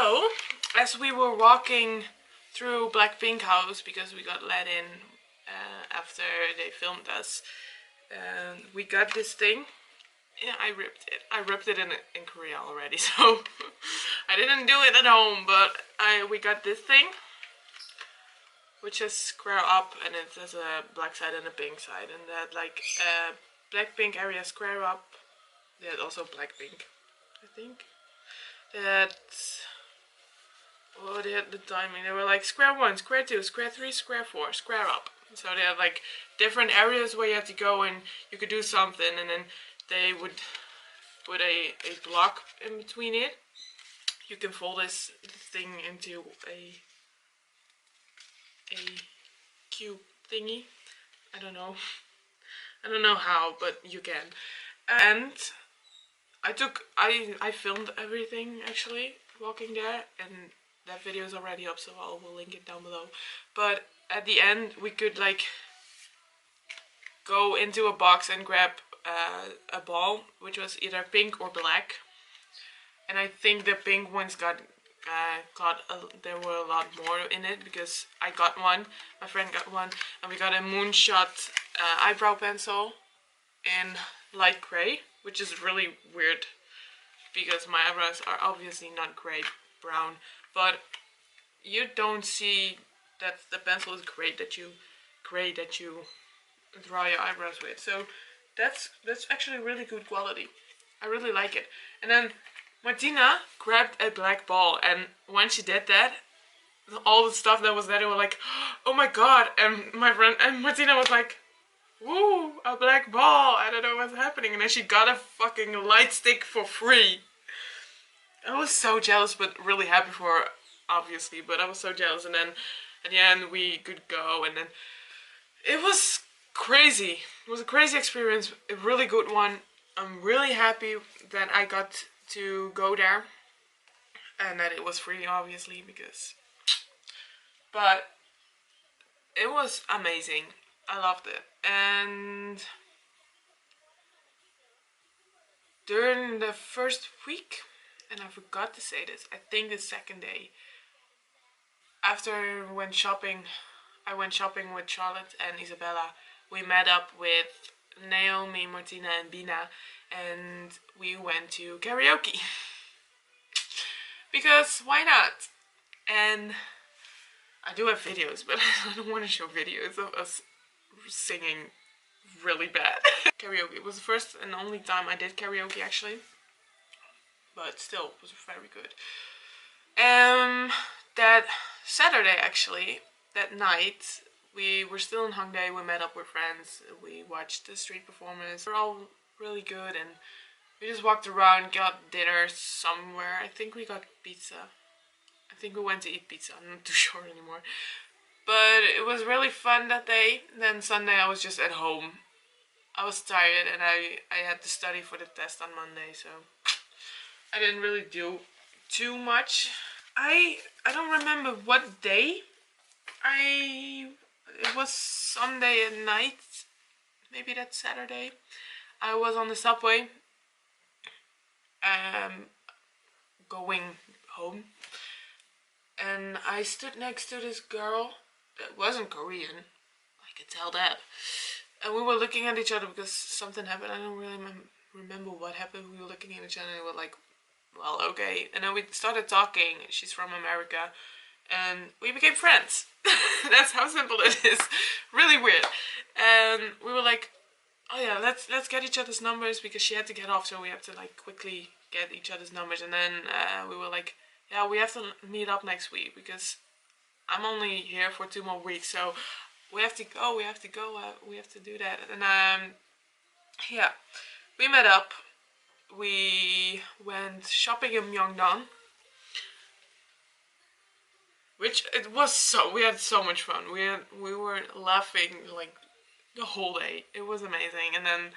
So, as we were walking through Blackpink house, because we got let in after they filmed us, we got this thing. Yeah, I ripped it. I ripped it in Korea already, so I didn't do it at home, but we got this thing, which is square up, and it has a black side and a pink side, and that like Blackpink area square up. There's also Blackpink, I think. Oh, they had the timing. They were like square 1, square 2, square 3, square 4, square up. So they had like different areas where you had to go and you could do something, and then they would put a block in between it. You can fold this thing into a cube thingy. I don't know how, but you can. And I filmed everything actually walking there, and that video is already up, so I will link it down below. But at the end we could like go into a box and grab a ball, which was either pink or black. And I think the pink ones there were a lot more in it, because I got one, my friend got one, and we got a moonshot eyebrow pencil in light gray, which is really weird because my eyebrows are obviously not gray brown, but you don't see that the pencil is gray that you draw your eyebrows with. So that's actually really good quality. I really like it. And then Martina grabbed a black ball, and when she did that, all the stuff that was there, they were like, oh my god, and my friend and Martina was like, woo, a black ball, I don't know what's happening. And then she got a fucking light stick for free. I was so jealous, but really happy for her, obviously, but I was so jealous. And then at the end we could go, and then it was crazy. It was a crazy experience, a really good one. I'm really happy that I got to go there, and that it was free, obviously, but it was amazing. I loved it. And during the first week, and I forgot to say this, I think the second day, after I went shopping with Charlotte and Isabella. We met up with Naomi, Martina and Bina, and we went to karaoke. Because why not? And I do have videos, but I don't want to show videos of us singing really bad. Karaoke. It was the first and only time I did karaoke actually, but still it was very good. That Saturday actually, that night, we were still in Hongdae. We met up with friends, we watched the street performance. They're all really good, and we just walked around, got dinner somewhere. I think we got pizza. I think we went to eat pizza, I'm not too sure anymore. But it was really fun that day. Then Sunday I was just at home. I was tired, and I had to study for the test on Monday, so I didn't really do too much. I don't remember what day. It was Sunday at night, maybe that Saturday. I was on the subway, going home, and I stood next to this girl that wasn't Korean. I could tell that. And we were looking at each other because something happened. I don't really remember what happened. We were looking at each other and we were like, well, okay. And then we started talking. She's from America, and we became friends. That's how simple it is. Really weird. And we were like, oh yeah, let's get each other's numbers, because she had to get off, so we have to like quickly get each other's numbers. And then we were like, yeah, we have to meet up next week, because I'm only here for 2 more weeks, so we have to go, we have to do that. And yeah, we met up. We went shopping in Myeongdong, which we had so much fun. We were laughing like the whole day. It was amazing. And then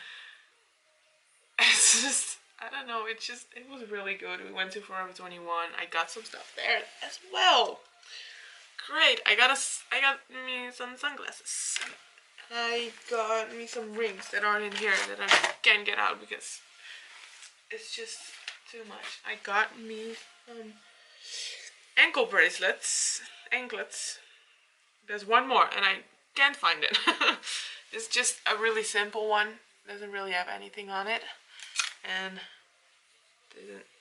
it's just, I don't know, it was really good. We went to Forever 21. I got some stuff there as well. Great. I got me some sunglasses. I got me some rings that aren't in here that I can't get out because it's just too much. I got me ankle bracelets, anklets. There's one more and I can't find it. It's just a really simple one. Doesn't really have anything on it. And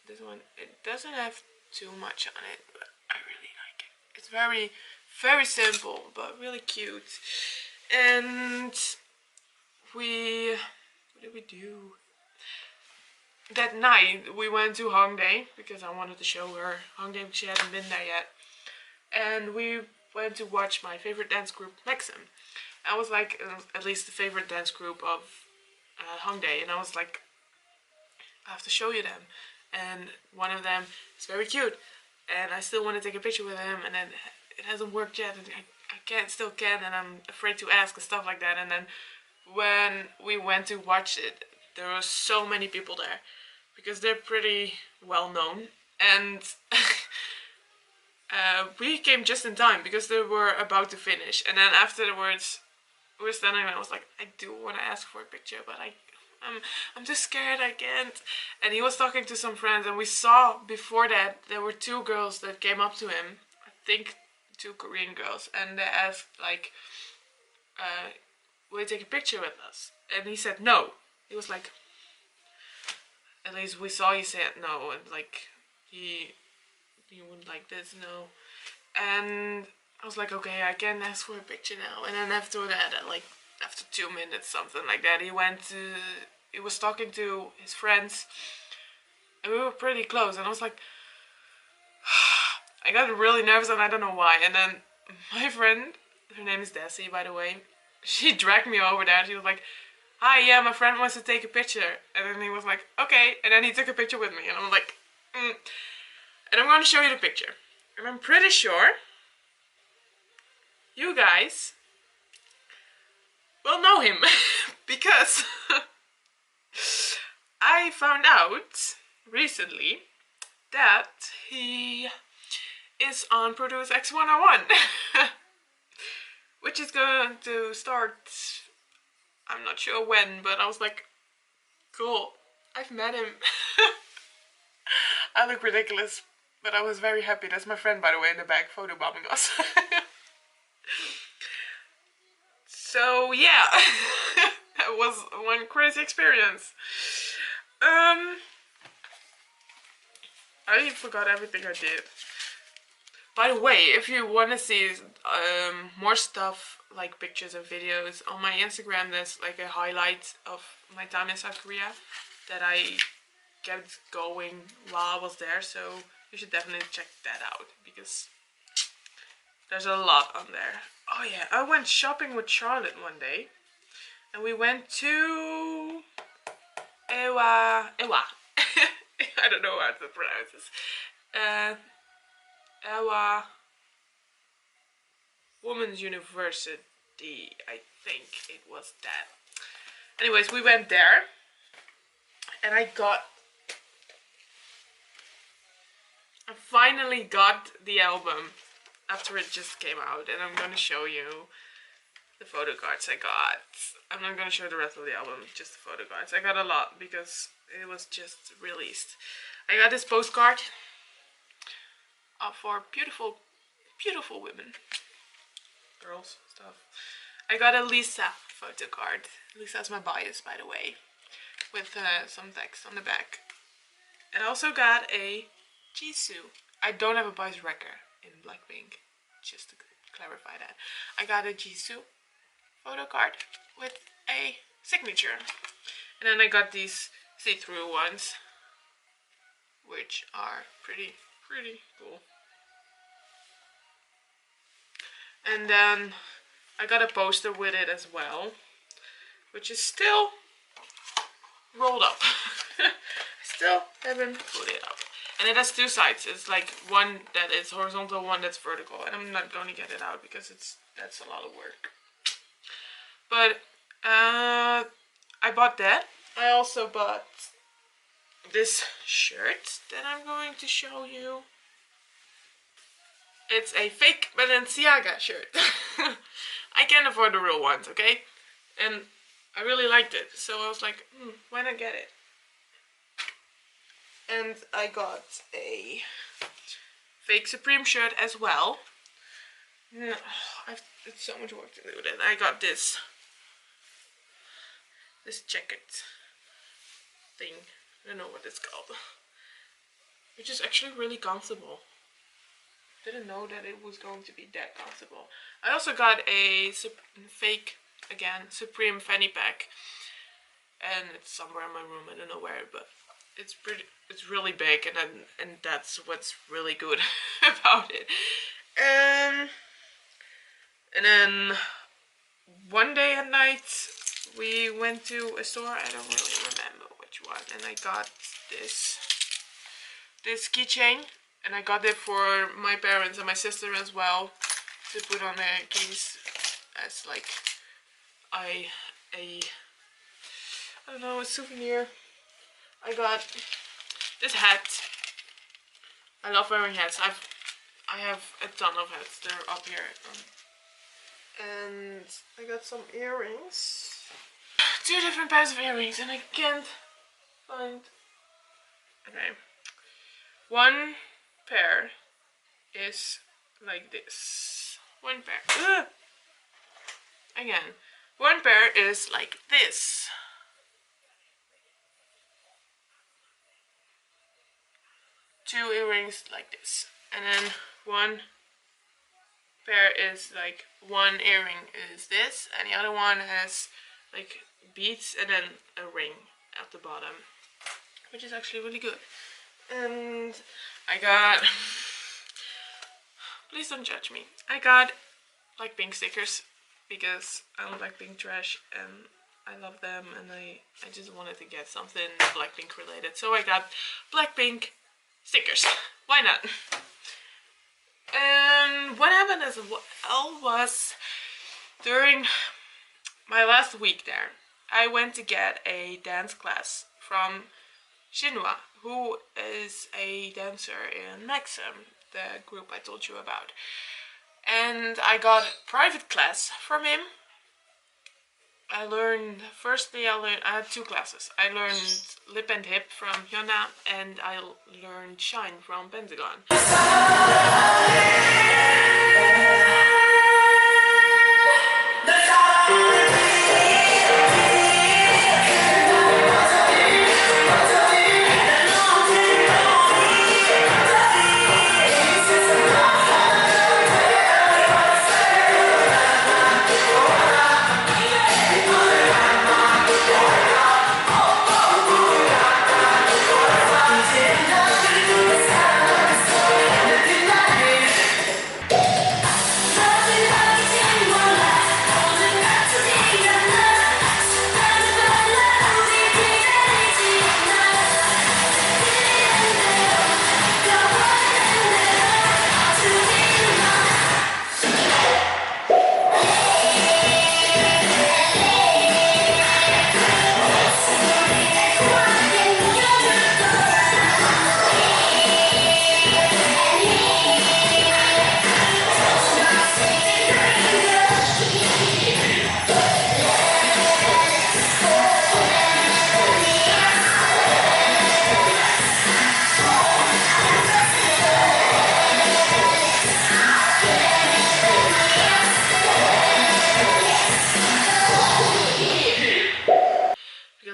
this one, it doesn't have too much on it, but I really like it. It's very, very simple, but really cute. And what did we do? That night we went to Hongdae because I wanted to show her Hongdae because she hadn't been there yet. And we went to watch my favorite dance group, Maxim. I was like, at least the favorite dance group of Hongdae, and I was like, I have to show you them. And one of them is very cute, and I still want to take a picture with him, and then it hasn't worked yet, and I still can't, and I'm afraid to ask and stuff like that. And then when we went to watch it, there were so many people there because they're pretty well known, and we came just in time because they were about to finish. And then afterwards we were standing and I was like, I do want to ask for a picture, but I'm just scared, I can't. And he was talking to some friends, and we saw before that there were two girls that came up to him, I think 2 Korean girls, and they asked like, will you take a picture with us? And he said no. He was like, at least we saw he said no, and like he wouldn't like this, no. And I was like, okay, I can ask for a picture now. And then after that, like after 2 minutes, something like that, he was talking to his friends, and we were pretty close, and I was like, I got really nervous, and I don't know why. And then my friend, her name is Desi, by the way, she dragged me over there. She was like, hi, yeah, my friend wants to take a picture. And then he was like, okay. And then he took a picture with me, and I'm like, And I'm going to show you the picture. And I'm pretty sure you guys will know him because I found out recently that he is on Produce X101, which is going to start, I'm not sure when, but I was like, cool, I've met him. I look ridiculous, but I was very happy. That's my friend, by the way, in the back, photobombing us. So yeah, that was one crazy experience. I forgot everything I did. By the way, if you want to see more stuff like pictures and videos on my Instagram, there's like a highlight of my time in South Korea that I kept going while I was there, so you should definitely check that out because there's a lot on there. Oh yeah, I went shopping with Charlotte one day, and we went to Ewa. I don't know how to pronounce this. Ewa Women's University, I think it was that. Anyways, we went there, and I finally got the album after it just came out, and I'm gonna show you the photo cards I got. I'm not gonna show the rest of the album, just the photo cards. I got a lot because it was just released. I got this postcard for beautiful, beautiful women, girls, stuff. I got a Lisa photo card. Lisa's my bias, by the way, with some text on the back. And I also got a Jisoo. I don't have a bias wrecker in Blackpink, just to clarify that. I got a Jisoo photo card with a signature. And then I got these see-through ones, which are pretty cool. And then I got a poster with it as well, which is still rolled up. I still haven't put it up. And it has 2 sides. It's like one that is horizontal, one that's vertical. And I'm not going to get it out because that's a lot of work. But I bought that. I also bought this shirt that I'm going to show you. It's a fake Balenciaga shirt. I can't afford the real ones, okay? And I really liked it, so I was like, why not get it? And I got a fake Supreme shirt as well. No, it's so much work to do. Then I got this jacket thing. I don't know what it's called, which is actually really comfortable. Didn't know that it was going to be that comfortable. I also got a fake, again, Supreme fanny pack, and it's somewhere in my room. I don't know where, but it's really big, and that's what's really good about it. And then one day at night we went to a store. I don't really remember which one, and I got this keychain, and I got it for my parents and my sister as well, to put on their keys as like I don't know, a souvenir. I got this hat. I love wearing hats. I have a ton of hats. They're up here. And I got some earrings. 2 different pairs of earrings, and I can't find. Okay. One pair is like this. One pair. Ugh. Again. One pair is like this. Two earrings like this. And then one pair is like, one earring is this, and the other one has like beads and then a ring at the bottom, which is actually really good. And I got, please don't judge me, I got Blackpink stickers because I don't like Blackpink trash and I love them, and I just wanted to get something Blackpink related, so I got Blackpink stickers. Why not? And what happened as well was, during my last week there, I went to get a dance class from Shinwa, who is a dancer in Maxim, the group I told you about. And I got a private class from him. I had 2 classes. I learned Lip and Hip from Hyuna, and I learned Shine from Pentagon.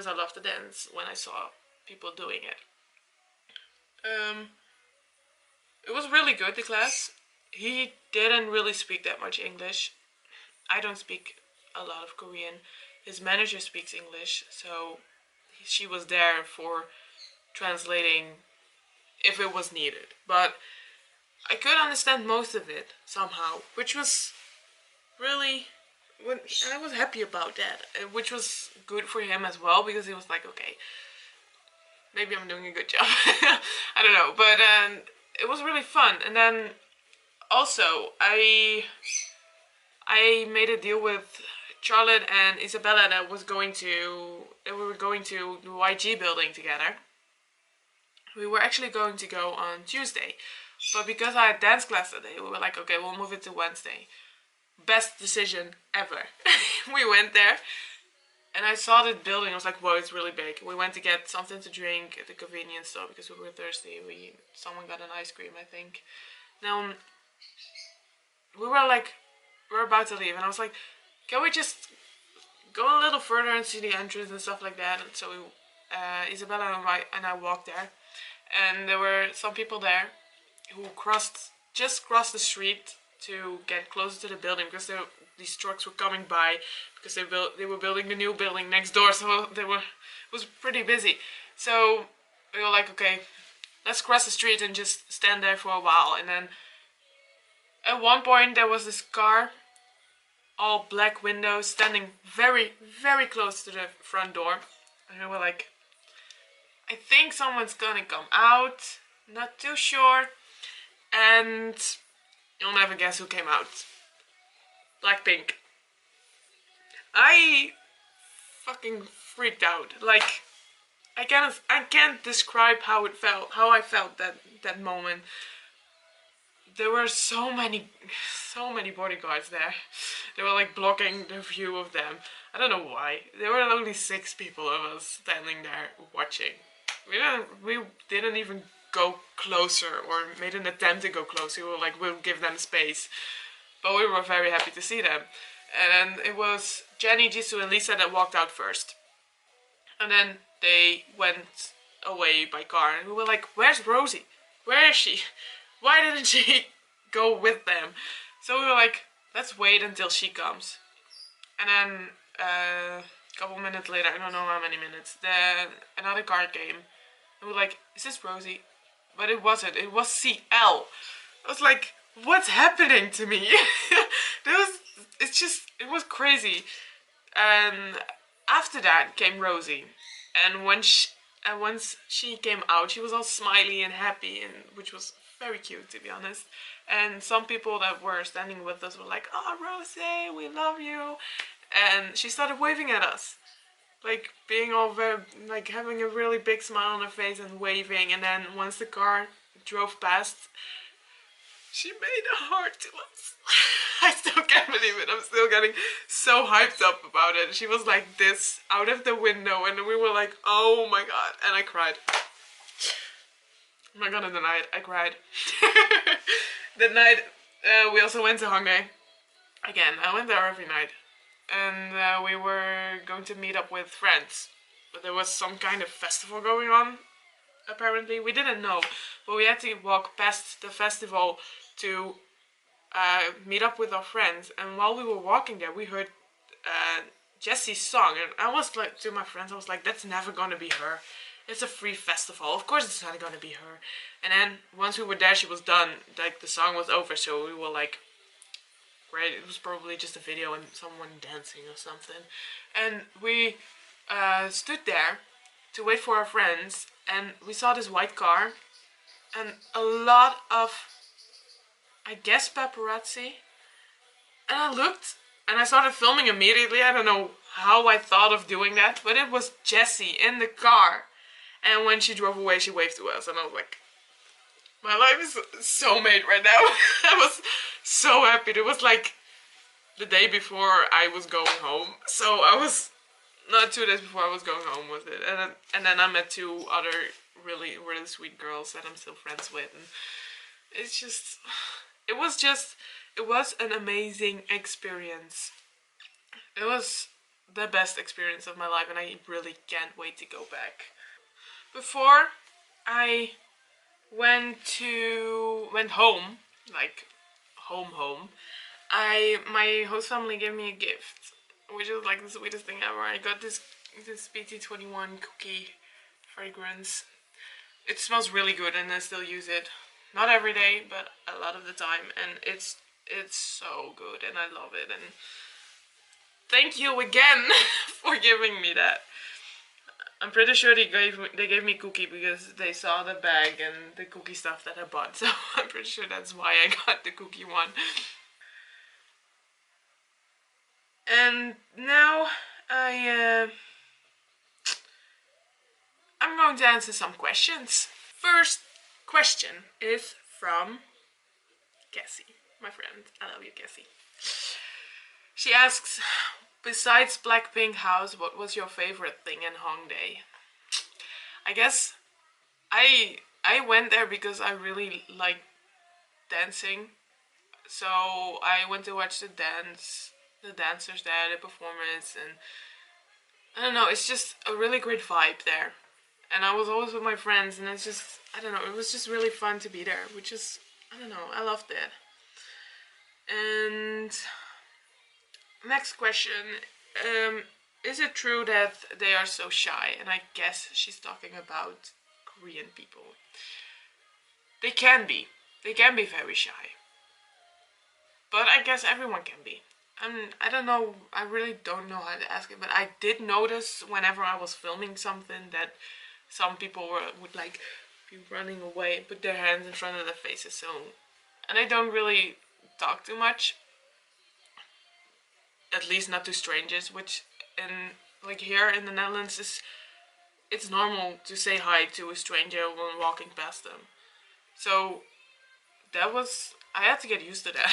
I loved the dance when I saw people doing it. It was really good, the class. He didn't really speak that much English. I don't speak a lot of Korean. His manager speaks English, so she was there for translating if it was needed. But I could understand most of it somehow, which was really, I was happy about that, which was good for him as well, because he was like, okay, maybe I'm doing a good job. I don't know, but it was really fun. And then also I made a deal with Charlotte and Isabella that we were going to the YG building together. We were actually going to go on Tuesday, but because I had dance class that day, we were like, okay, we'll move it to Wednesday. Best decision ever. We went there and I saw the building. I was like, whoa, it's really big. We went to get something to drink at the convenience store because we were thirsty. Someone got an ice cream, I think. Now, we were about to leave, and I was like, can we just go a little further and see the entrance and stuff like that? And so Isabella and I walked there, and there were some people there who just crossed the street to get closer to the building, because these trucks were coming by, because they were building the new building next door, so it was pretty busy. So we were like, okay, let's cross the street and just stand there for a while. And then at one point there was this car, all black windows, standing very, very close to the front door. And we were like, I think someone's gonna come out, not too sure. And you'll never guess who came out. Blackpink. I fucking freaked out. Like, I can't describe how I felt that moment. There were so many bodyguards there. They were like blocking the view of them. I don't know why. There were only 6 people of us standing there watching. We didn't even go closer or made an attempt to go closer. We were like, we'll give them space. But we were very happy to see them. And then it was Jenny, Jisoo, and Lisa that walked out first. And then they went away by car. And we were like, where's Rosie? Where is she? Why didn't she go with them? So we were like, let's wait until she comes. And then a couple minutes later, I don't know how many minutes, then another car came. And we were like, is this Rosie? But it wasn't. It was CL. I was like, what's happening to me? It was crazy. And after that came Rosie. And once she came out, she was all smiley and happy, and which was very cute, to be honest. And some people that were standing with us were like, oh, Rosie, we love you. And she started waving at us. Like, being all very, like, having a really big smile on her face and waving. And then once the car drove past, she made a heart to us. I still can't believe it. I'm still getting so hyped up about it. She was like this out of the window, and we were like, oh my god. And I cried. I'm not gonna deny it, I cried. That night, we also went to Hongdae. Again, I went there every night. And we were going to meet up with friends. But there was some kind of festival going on, apparently. We didn't know, but we had to walk past the festival to meet up with our friends. And while we were walking there, we heard Jessie's song. And I was like, to my friends, I was like, that's never gonna be her. It's a free festival. Of course it's not gonna be her. And then once we were there, she was done. Like, the song was over, so we were like, great. It was probably just a video and someone dancing or something. And we stood there to wait for our friends, and we saw this white car and a lot of, I guess, paparazzi. And I looked and I started filming immediately. I don't know how I thought of doing that, but it was Jessie in the car. And when she drove away, she waved to us, and I was like, my life is so made right now. I was so happy. It was like the day before I was going home. So I was, not 2 days before I was going home with it. And then I met 2 other really, really sweet girls that I'm still friends with. And it was an amazing experience. It was the best experience of my life, and I really can't wait to go back. Before I went home, like home, my host family gave me a gift, which is like the sweetest thing ever. I got this BT21 cookie fragrance. It smells really good, and I still use it. Not every day, but a lot of the time, and it's so good, and I love it. And thank you again for giving me that. I'm pretty sure they gave me cookie because they saw the bag and the cookie stuff that I bought, so I'm pretty sure that's why I got the cookie one. And now I'm going to answer some questions. First question is from Cassie, my friend. I love you, Cassie. She asks, besides Blackpink House, what was your favorite thing in Hongdae? I guess I went there because I really like dancing. So I went to watch the dancers there, the performance, and I don't know, it's just a really great vibe there. And I was always with my friends, and it's just, I don't know, it was just really fun to be there, which is, I don't know, I loved it. And next question, is it true that they are so shy? And I guess she's talking about Korean people. They can be very shy. But I guess everyone can be. I don't know, I really don't know how to ask it, but I did notice whenever I was filming something that some people would like be running away and put their hands in front of their faces. So, and I don't really talk too much, at least not to strangers, which in like here in the Netherlands it's normal to say hi to a stranger when walking past them. So that was, I had to get used to that.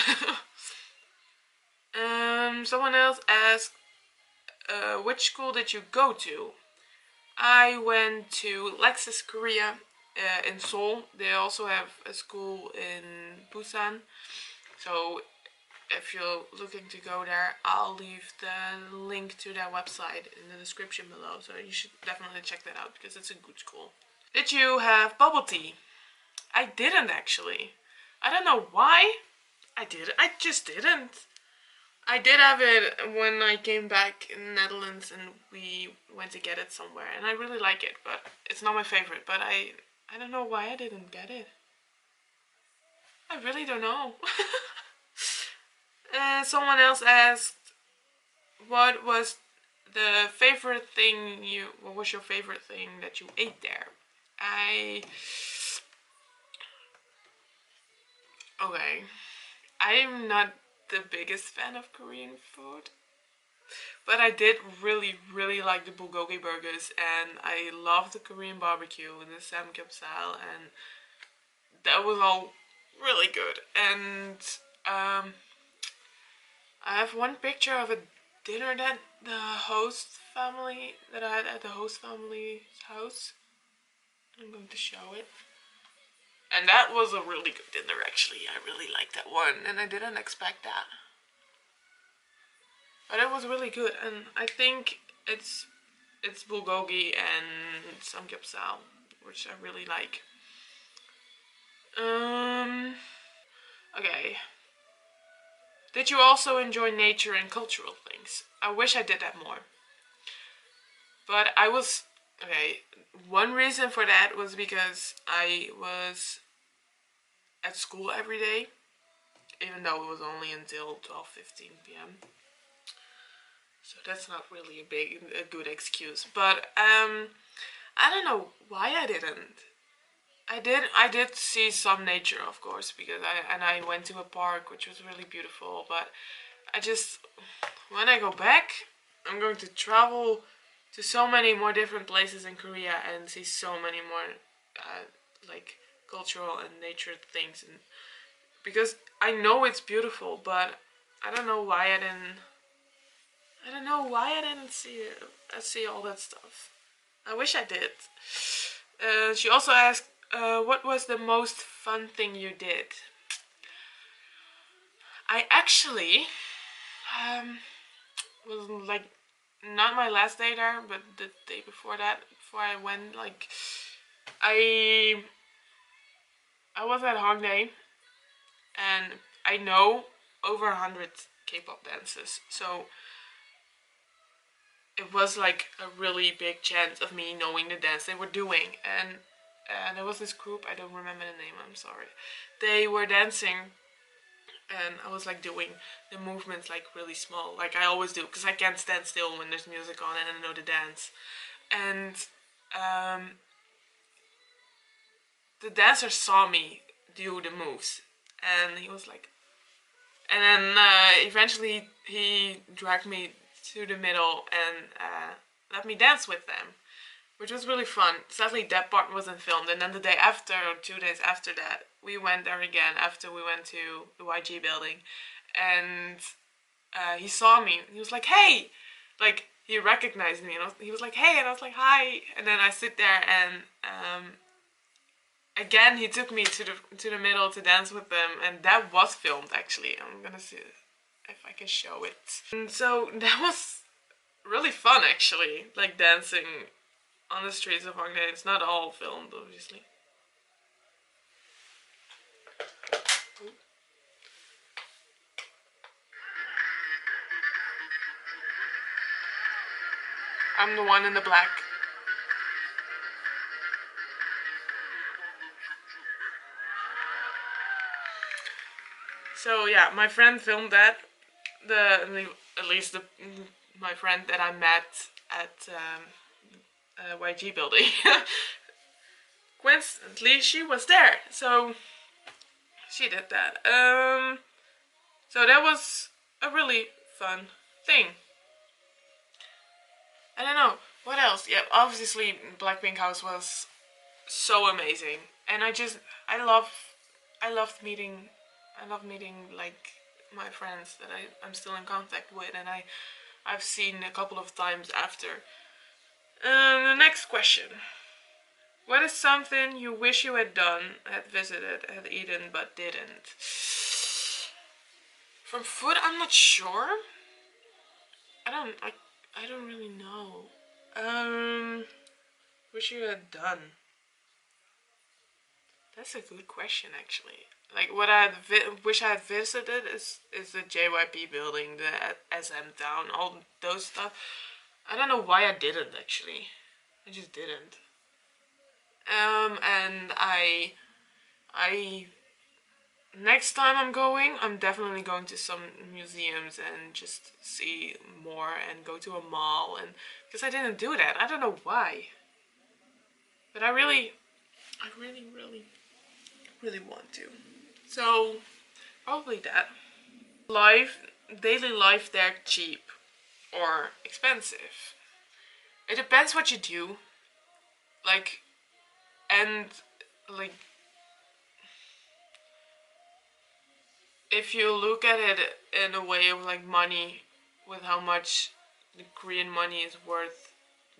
Someone else asked, which school did you go to? I went to Lexus Korea in Seoul. They also have a school in Busan. So if you're looking to go there, I'll leave the link to their website in the description below. So you should definitely check that out because it's a good school. Did you have bubble tea? I didn't actually. I don't know why. I just didn't. I did have it when I came back in the Netherlands and we went to get it somewhere, and I really like it, but it's not my favorite. But I don't know why I didn't get it. I really don't know. Someone else asked, what was your favorite thing that you ate there? Okay, I'm not the biggest fan of Korean food, but I did really like the bulgogi burgers, and I love the Korean barbecue and the samgyeopsal, and that was all really good. And I have one picture of a dinner that I had at the host family's house. I'm going to show it. And that was a really good dinner actually. I really liked that one, and I didn't expect that. But it was really good, and I think it's bulgogi and samgyeopsal, which I really like. Okay. Did you also enjoy nature and cultural things? I wish I did that more. But okay, one reason for that was because I was at school every day, even though it was only until 12:15 p.m. So that's not really a good excuse. But I don't know why I didn't. I did see some nature, of course, because I went to a park which was really beautiful. But when I go back, I'm going to travel to so many more different places in Korea and see so many more like cultural and nature things, and because I know it's beautiful, but I don't know why I didn't. I don't know why I didn't see all that stuff. I wish I did. She also asked, what was the most fun thing you did? I actually was like not my last day there, but the day before that, before I went, like I was at Hongdae, and I know over 100 K-pop dances, so it was like a really big chance of me knowing the dance they were doing. And there was this group, I don't remember the name, I'm sorry. They were dancing, and I was like doing the movements like really small, like I always do, because I can't stand still when there's music on and I know the dance. And the dancer saw me do the moves, and he was like, and then eventually he dragged me to the middle and let me dance with them, which was really fun. Sadly, that part wasn't filmed, and then the day after, or 2 days after that, we went there again after we went to the YG building, and he saw me, and he was like, hey! Like, he recognized me, and he was like, hey, and I was like, hi! And then I sit there, and again, he took me to the middle to dance with them, and that was filmed actually. I'm gonna see if I can show it. And so that was really fun actually, like dancing on the streets of Hong Kong. It's not all filmed, obviously. I'm the one in the black. So yeah, my friend filmed that. At least my friend that I met at YG building. Coincidentally, she was there, so she did that. So that was a really fun thing. I don't know what else. Yeah, obviously Blackpink House was so amazing, and I loved meeting like my friends that I'm still in contact with, and I've seen a couple of times after. The next question. What is something you wish you had done, had visited, had eaten, but didn't? From food, I'm not sure. I don't really know. Wish you had done. That's a good question, actually. Like what I wish I had visited is the JYP building, the SM Town, all those stuff. I don't know why I didn't actually. I just didn't. And I next time I'm definitely going to some museums and just see more and go to a mall, and because I didn't do that. I don't know why. But I really want to. So probably that. Daily life there cheap or expensive. It depends what you do. Like, and like, if you look at it in a way of like money, with how much the Korean money is worth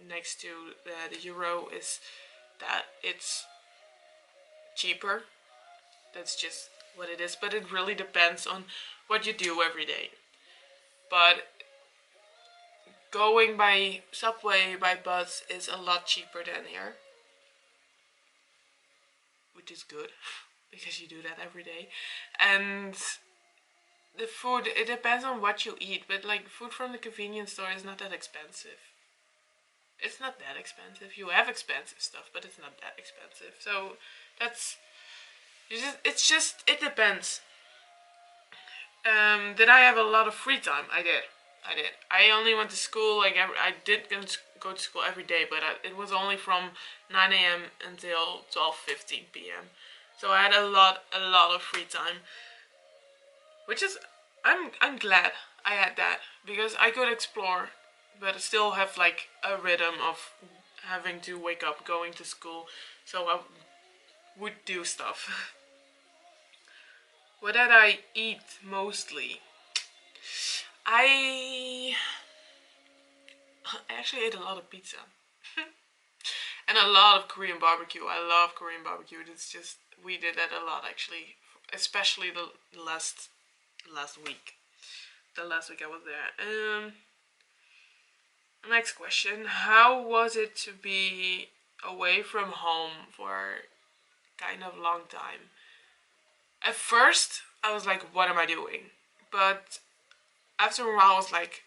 next to the euro, is that it's cheaper. That's just what it is. But it really depends on what you do every day. But going by subway, by bus is a lot cheaper than here, which is good because you do that every day. And the food, it depends on what you eat, but like food from the convenience store is not that expensive. It's not that expensive. You have expensive stuff, but it's not that expensive. So it depends. Did I have a lot of free time? I did. I only went to school, like I did go to school every day, but it was only from 9 a.m. until 12:15 p.m. So I had a lot of free time, which is, I'm glad I had that, because I could explore, but still have like a rhythm of having to wake up, going to school, so I would do stuff. What did I eat mostly? I actually ate a lot of pizza. And a lot of Korean barbecue. I love Korean barbecue. It's just, we did that a lot actually. Especially the last week. The last week I was there. Next question. How was it to be away from home for kind of long time? At first, I was like, what am I doing? But after a while, I was like,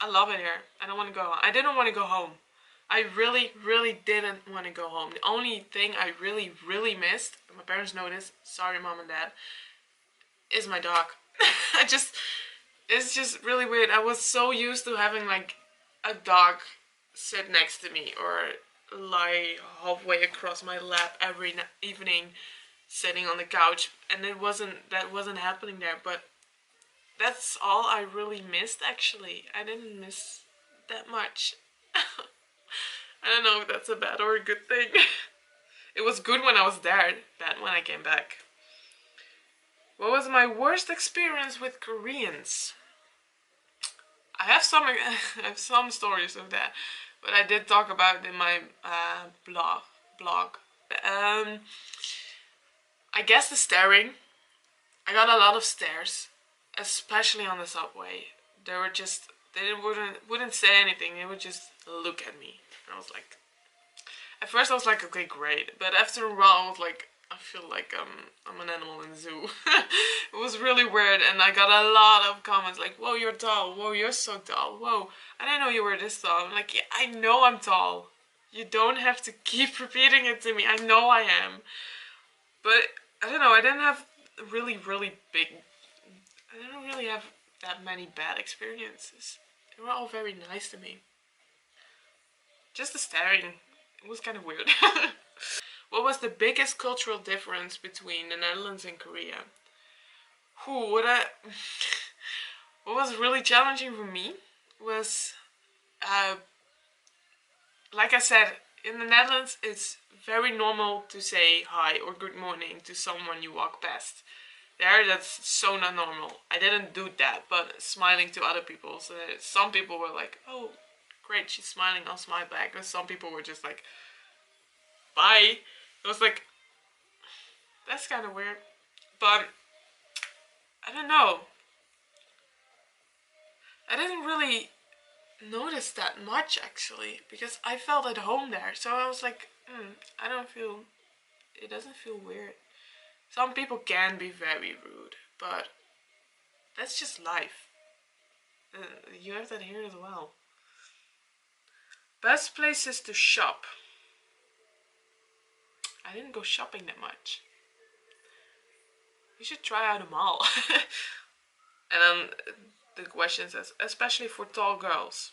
I love it here. I don't want to go home. I didn't want to go home. I really didn't want to go home. The only thing I really missed, my parents know this, sorry mom and dad, is my dog. It's just really weird. I was so used to having like a dog sit next to me or lie halfway across my lap every evening, sitting on the couch, and that wasn't happening there. But that's all I really missed actually. I didn't miss that much. I don't know if that's a bad or a good thing. It was good when I was there, bad when I came back. What was my worst experience with Koreans? I have some stories of that, but I did talk about it in my blog. I guess the staring. I got a lot of stares, especially on the subway. They were just, wouldn't say anything. They would just look at me. And I was like, at first I was like, okay, great. But after a while, I was like, I feel like I'm an animal in the zoo. It was really weird, and I got a lot of comments like, whoa, you're tall. Whoa, you're so tall. Whoa, I didn't know you were this tall. I'm like, yeah, I know I'm tall. You don't have to keep repeating it to me. I know I am. But, I don't know, I didn't have really I didn't really have that many bad experiences. They were all very nice to me. Just the staring, it was kind of weird. What was the biggest cultural difference between the Netherlands and Korea? What was really challenging for me was, like I said, in the Netherlands it's very normal to say hi or good morning to someone you walk past. There, that's so not normal. I didn't do that, but smiling to other people. So some people were like, oh, great, she's smiling, I'll smile back. And some people were just like, bye. It was like, that's kind of weird. But, I don't know. I didn't really notice that much, actually. Because I felt at home there. So I was like, I don't feel, it doesn't feel weird. Some people can be very rude, but that's just life. You have that here as well. Best places to shop. I didn't go shopping that much. You should try out a mall. And then the question says, especially for tall girls.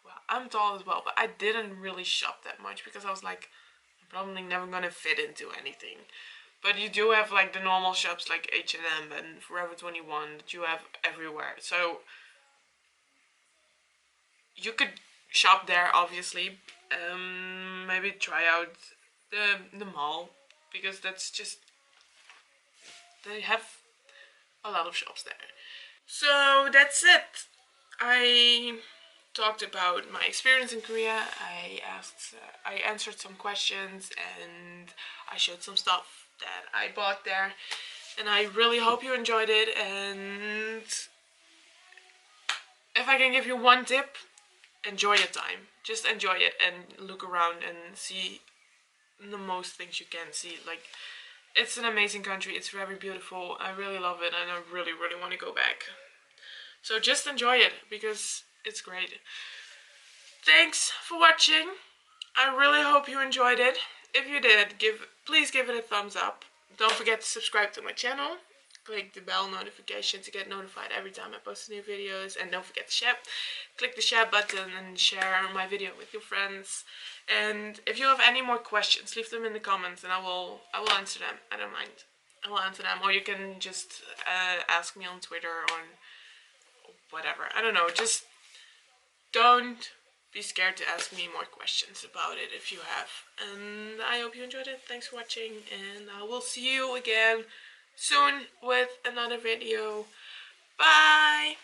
Well, I'm tall as well, but I didn't really shop that much because I was like, I'm probably never gonna fit into anything. But you do have like the normal shops like H&M and Forever 21 that you have everywhere. So you could shop there, obviously. Maybe try out the mall, because that's just, they have a lot of shops there. So that's it. I talked about my experience in Korea. I answered some questions, and I showed some stuff that I bought there. And I really hope you enjoyed it. And if I can give you one tip, enjoy your time. Just enjoy it and look around and see the most things you can see. Like, it's an amazing country. It's very beautiful. I really love it, and I really, really want to go back. So just enjoy it, because it's great. Thanks for watching. I really hope you enjoyed it. If you did, please give it a thumbs up. Don't forget to subscribe to my channel. Click the bell notification to get notified every time I post new videos. And don't forget to share. Click the share button and share my video with your friends. And if you have any more questions, leave them in the comments and I will answer them. I don't mind. I will answer them. Or you can just ask me on Twitter or whatever. I don't know. Just don't be scared to ask me more questions about it if you have. And I hope you enjoyed it. Thanks for watching. And I will see you again soon with another video. Bye!